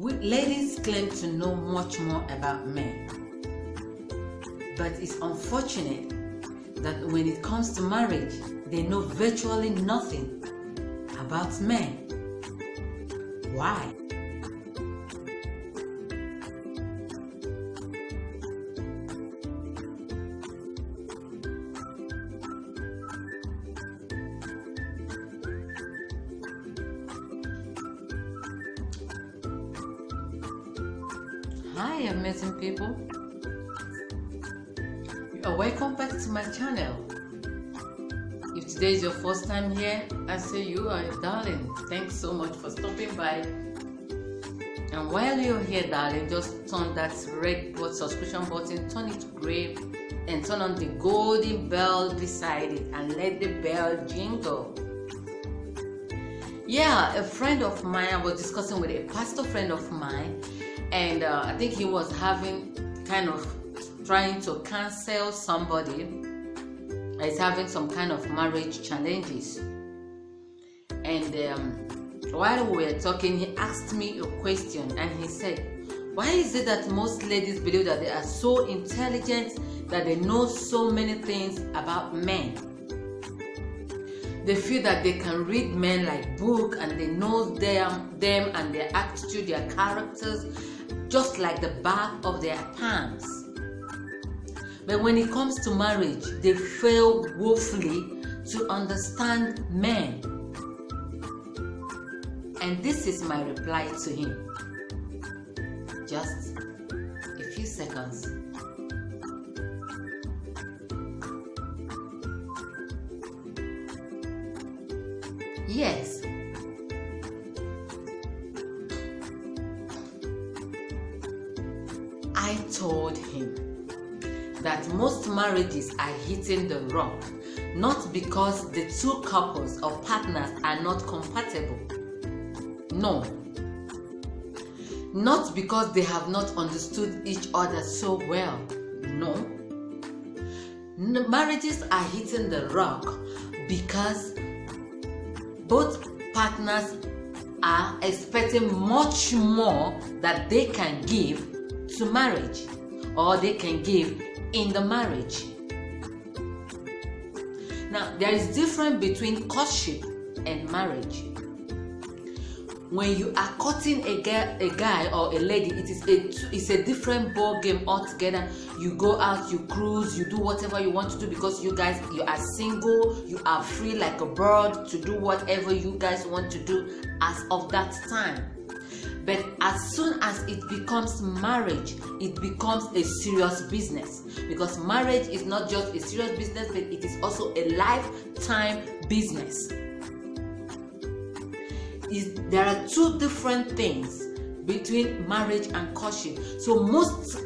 Ladies claim to know much more about men, but it's unfortunate that when it comes to marriage, they know virtually nothing about men. Why? Hi amazing people, you are welcome back to my channel. If today is your first time here, I say you are a darling. Thanks so much for stopping by. And while you're here, darling, just turn that red subscription button, turn it gray, and turn on the golden bell beside it and let the bell jingle. Yeah, a friend of mine, I was discussing with a pastor friend of mine, and I think he was trying to counsel somebody that is having some kind of marriage challenges. And while we were talking, he asked me a question, and he said, why is it that most ladies believe that they are so intelligent, that they know so many things about men? They feel that they can read men like book, and they know them and their attitude, their characters, just like the back of their palms. But when it comes to marriage, they fail woefully to understand men. And this is my reply to him. Just a few seconds. Yes, I told him that most marriages are hitting the rock, not because the two couples or partners are not compatible. No. Not because they have not understood each other so well. No. Marriages are hitting the rock because both partners are expecting much more that they can give to marriage, or they can give in the marriage. Now, there is difference between courtship and marriage. When you are courting a guy or a lady, it's a different ball game altogether. You go out, you cruise, you do whatever you want to do because you are single, you are free like a bird to do whatever you guys want to do as of that time. But as soon as it becomes marriage, it becomes a serious business, because marriage is not just a serious business, but it is also a lifetime business. There are two different things between marriage and courtship. So most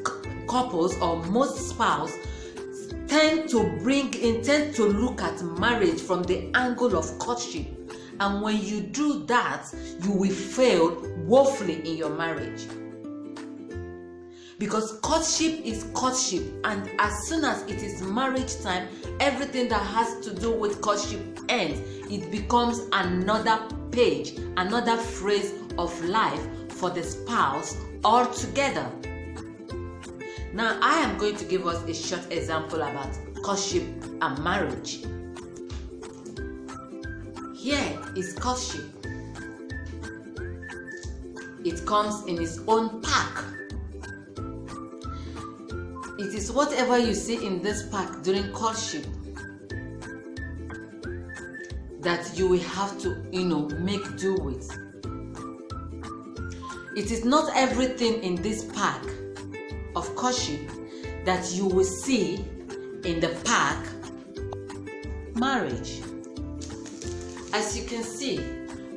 couples or most spouses tend to look at marriage from the angle of courtship. And when you do that, you will fail woefully in your marriage. Because courtship is courtship, and as soon as it is marriage time, everything that has to do with courtship ends. It becomes another page, another phase of life for the spouse altogether. Now, I am going to give us a short example about courtship and marriage. Here is courtship. It comes in its own pack. It is whatever you see in this pack during courtship that you will have to, make do with. It is not everything in this pack of courtship that you will see in the pack marriage. As you can see,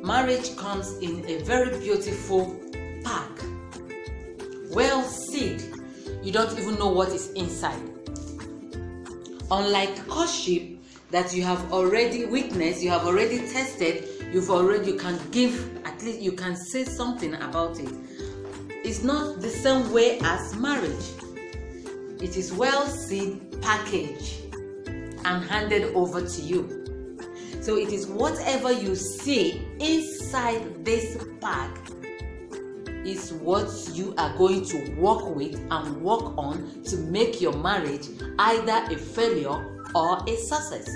marriage comes in a very beautiful pack, well sealed. You don't even know what is inside. Unlike courtship that you have already witnessed, you have already tested, you can give, at least you can say something about it. It's not the same way as marriage. It is well sealed, packaged, and handed over to you. So it is whatever you see inside this pack is what you are going to work with and work on to make your marriage either a failure or a success.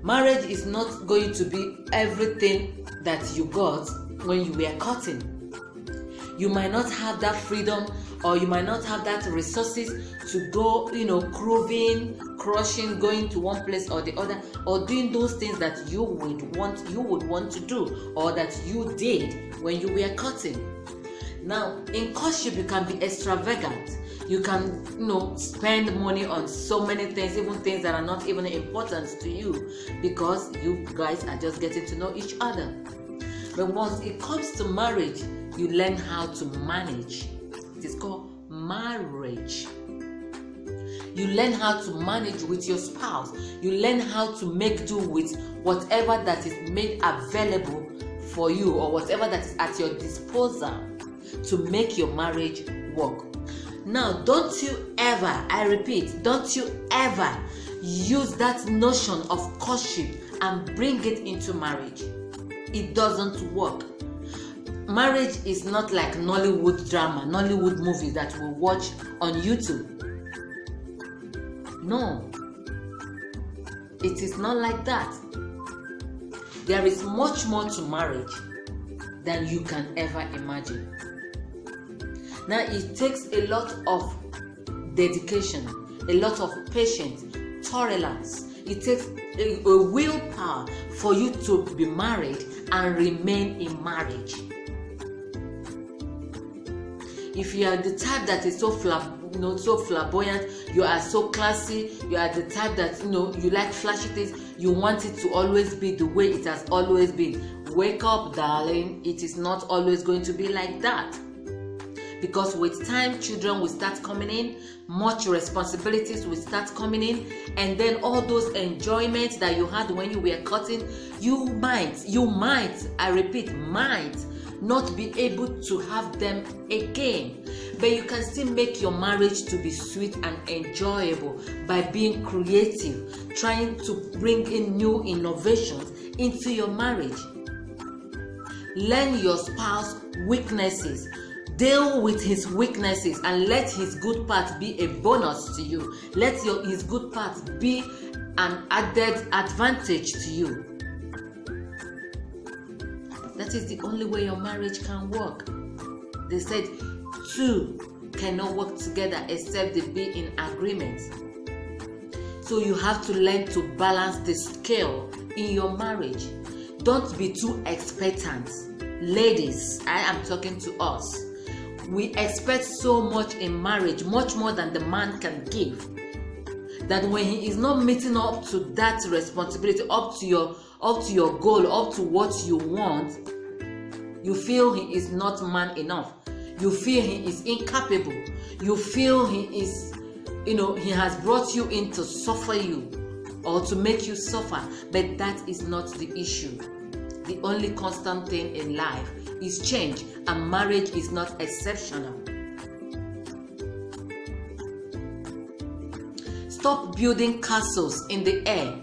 Marriage is not going to be everything that you got when you were courting. You might not have that freedom, or you might not have that resources to go, cruising, crushing, going to one place or the other, or doing those things that you would want to do, or that you did when you were courting. Now, in courtship, you can be extravagant. You can, spend money on so many things, even things that are not even important to you, because you guys are just getting to know each other. But once it comes to marriage, you learn how to manage. It is called marriage. You learn how to manage with your spouse. You learn how to make do with whatever that is made available for you, or whatever that is at your disposal to make your marriage work. Now, don't you ever, I repeat, don't you ever use that notion of courtship and bring it into marriage. It doesn't work. Marriage is not like Nollywood drama, Nollywood movies that we watch on YouTube. No, it is not like that. There is much more to marriage than you can ever imagine. Now, it takes a lot of dedication, a lot of patience, tolerance. It takes a willpower for you to be married and remain in marriage. If you are the type that is so flamboyant, you are so classy, you are the type that you like flashy things, you want it to always be the way it has always been. Wake up, darling. It is not always going to be like that. Because with time, children will start coming in, much responsibilities will start coming in, and then all those enjoyments that you had when you were courting, you might, I repeat, might not be able to have them again. But you can still make your marriage to be sweet and enjoyable by being creative, trying to bring in new innovations into your marriage. Learn your spouse's weaknesses. Deal with his weaknesses and let his good part be a bonus to you. Let his good part be an added advantage to you. That is the only way your marriage can work. They said two cannot work together except they be in agreement. So you have to learn to balance the scale in your marriage. Don't be too expectant. Ladies, I am talking to us. We expect so much in marriage, much more than the man can give, that when he is not meeting up to that responsibility, up to your goal, up to what you want, you feel he is not man enough. You feel he is incapable. You feel he is, he has brought you in to suffer you or to make you suffer. But that is not the issue. The only constant thing in life is change, and marriage is not exceptional. Stop building castles in the air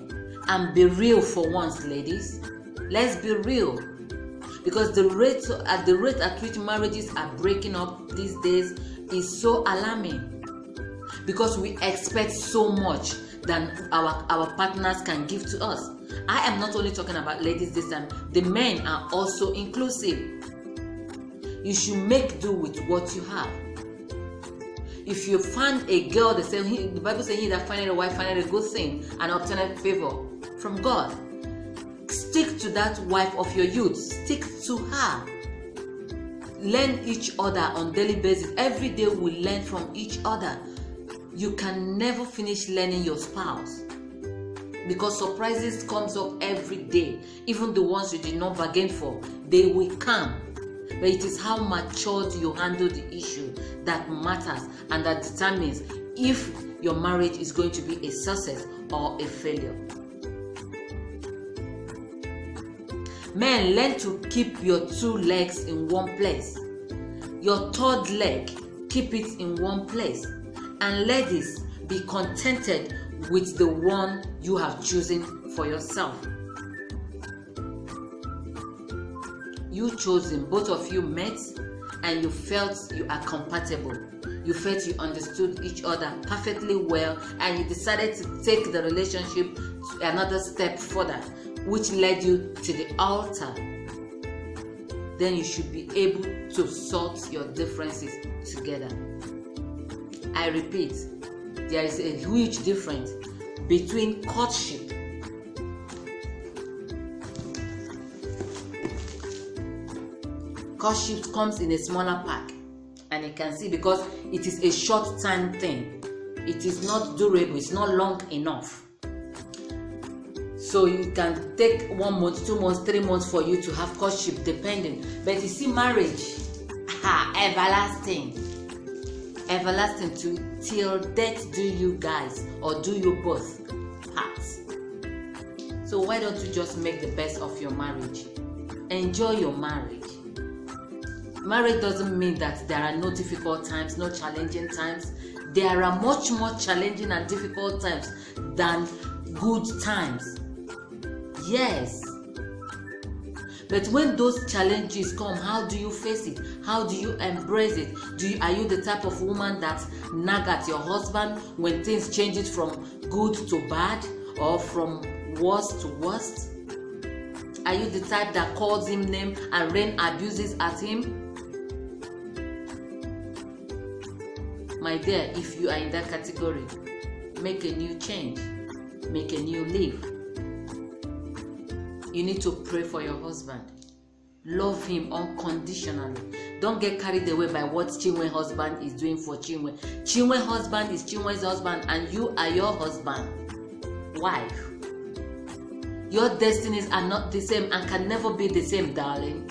and be real for once, ladies. Let's be real. Because the rate at which marriages are breaking up these days is so alarming. Because we expect so much than our partners can give to us. I am not only talking about ladies this time. The men are also inclusive. You should make do with what you have. If you find a girl, the Bible says, he that findeth a wife findeth a good thing and obtaineth favor from God. Stick to that wife of your youth. Stick to her. Learn each other on daily basis. Every day we learn from each other. You can never finish learning your spouse, because surprises comes up every day. Even the ones you did not bargain for, they will come. But it is how matured you handle the issue that matters, and that determines if your marriage is going to be a success or a failure. Men, learn to keep your two legs in one place. Your third leg, keep it in one place. And ladies, be contented with the one you have chosen for yourself. You chose him, both of you met, and you felt you are compatible. You felt you understood each other perfectly well, and you decided to take the relationship to another step further, which led you to the altar. Then you should be able to sort your differences together. I repeat, there is a huge difference between courtship comes in a smaller pack, and you can see, because it is a short time thing. It is not durable, it's not long enough. So you can take 1 month, 2 months, 3 months for you to have courtship, depending. But you see, marriage, everlasting to till death do you guys, or do you both part. So why don't you just make the best of your marriage? Enjoy your marriage. Marriage doesn't mean that there are no difficult times, no challenging times. There are much more challenging and difficult times than good times. Yes. But when those challenges come, how do you face it? How do you embrace it? Are you the type of woman that nag at your husband when things change it from good to bad, or from worst to worst? Are you the type that calls him name and rain abuses at him? My dear, if you are in that category, make a new change, make a new leaf. You need to pray for your husband. Love him unconditionally. Don't get carried away by what Chinwe's husband is doing for Chinwe. Chinwe's husband is Chinwe's husband, and you are your husband, wife. Your destinies are not the same and can never be the same, darling.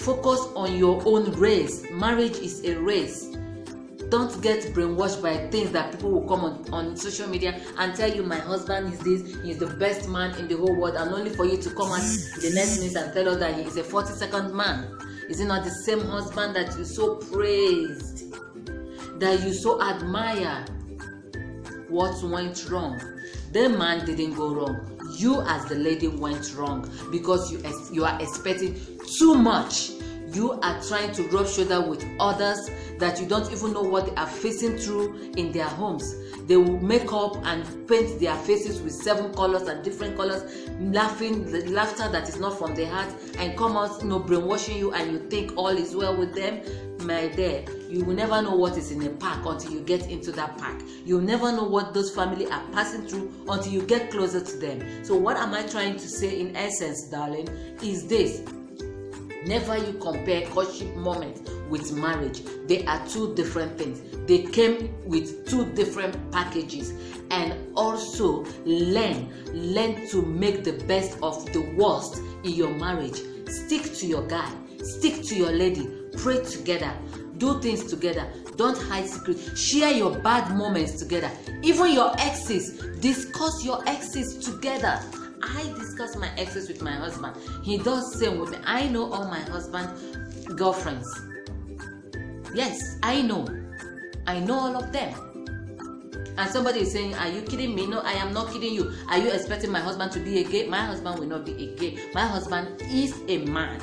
Focus on your own race. Marriage is a race. Don't get brainwashed by things that people will come on social media and tell you, my husband is this, he's the best man in the whole world, and only for you to come out the next minute and tell us that he is a 42nd man. Is it not the same husband that you so praised, that you so admire? What went wrong? The man didn't go wrong. You as the lady went wrong, because you are expecting too much. You are trying to rub shoulder with others that you don't even know what they are facing through in their homes. They will make up and paint their faces with 7 colors and different colors, laughing, the laughter that is not from the heart, and come out, brainwashing you, and you think all is well with them. My dear, you will never know what is in a pack until you get into that pack. You will never know what those families are passing through until you get closer to them. So what am I trying to say in essence, darling, is this: never you compare courtship moment with marriage. They are 2 different things. They came with 2 different packages. And also learn to make the best of the worst in your marriage. Stick to your guy, stick to your lady, pray together, do things together. Don't hide secrets. Share your bad moments together. Even your exes, discuss your exes together. I discuss my exes with my husband. He does the same with me. I know all my husband's girlfriends. Yes, I know all of them. And somebody is saying, are you kidding me? No, I am not kidding you. Are you expecting my husband to be a gay? My husband will not be a gay. My husband is a man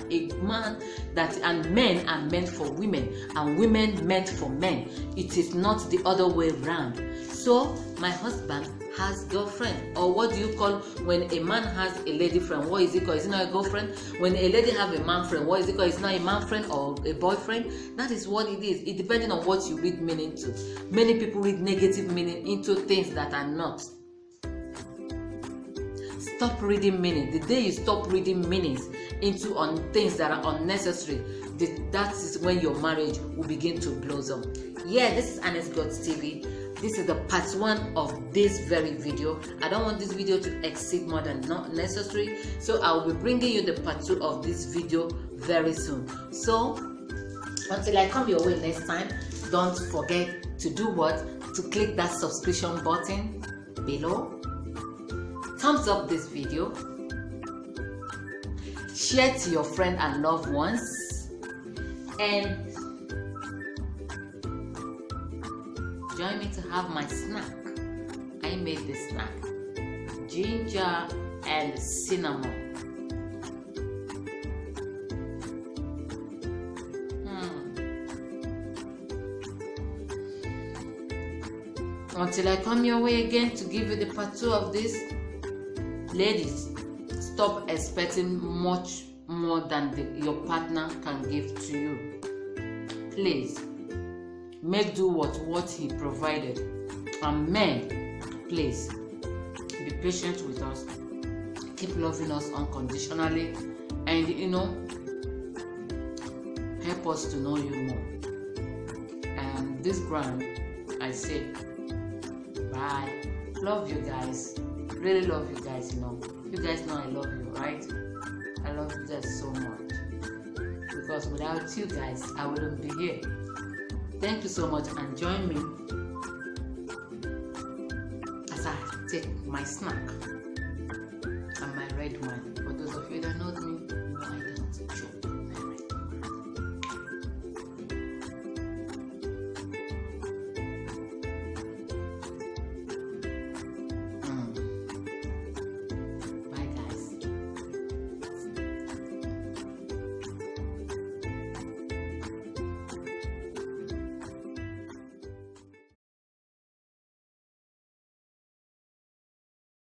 that, and men are meant for women, and women meant for men. It is not the other way around. So my husband has girlfriend, or what do you call when a man has a lady friend? What is it called? Is it not a girlfriend? When a lady have a man friend, what is it called? It's not a man friend or a boyfriend. That is what it is. It depending on what you read meaning to. Many people read negative meaning into things that are not. Stop reading meaning. The day you stop reading meanings into on things that are unnecessary, that is when your marriage will begin to blossom. Yeah, this is Honest Gods TV. This is the part 1 of this very video. I don't want this video to exceed more than not necessary, so I will be bringing you the part 2 of this video very soon. So until I come your way next time, don't forget to do what? To click that subscription button below, thumbs up this video, share to your friend and loved ones, and join me to have my snack. I made this snack: ginger and cinnamon. Until I come your way again to give you the part 2 of this, ladies, stop expecting much more than your partner can give to you. Please, make do what he provided. And men, please, be patient with us. Keep loving us unconditionally, and help us to know you more. And this ground, I say bye. Love you guys. Really love you guys. You guys know I love you, right? I love you guys so much, because without you guys, I wouldn't be here. Thank you so much, and join me as I take my snack and my red wine. For those of you that know me, I don't joke.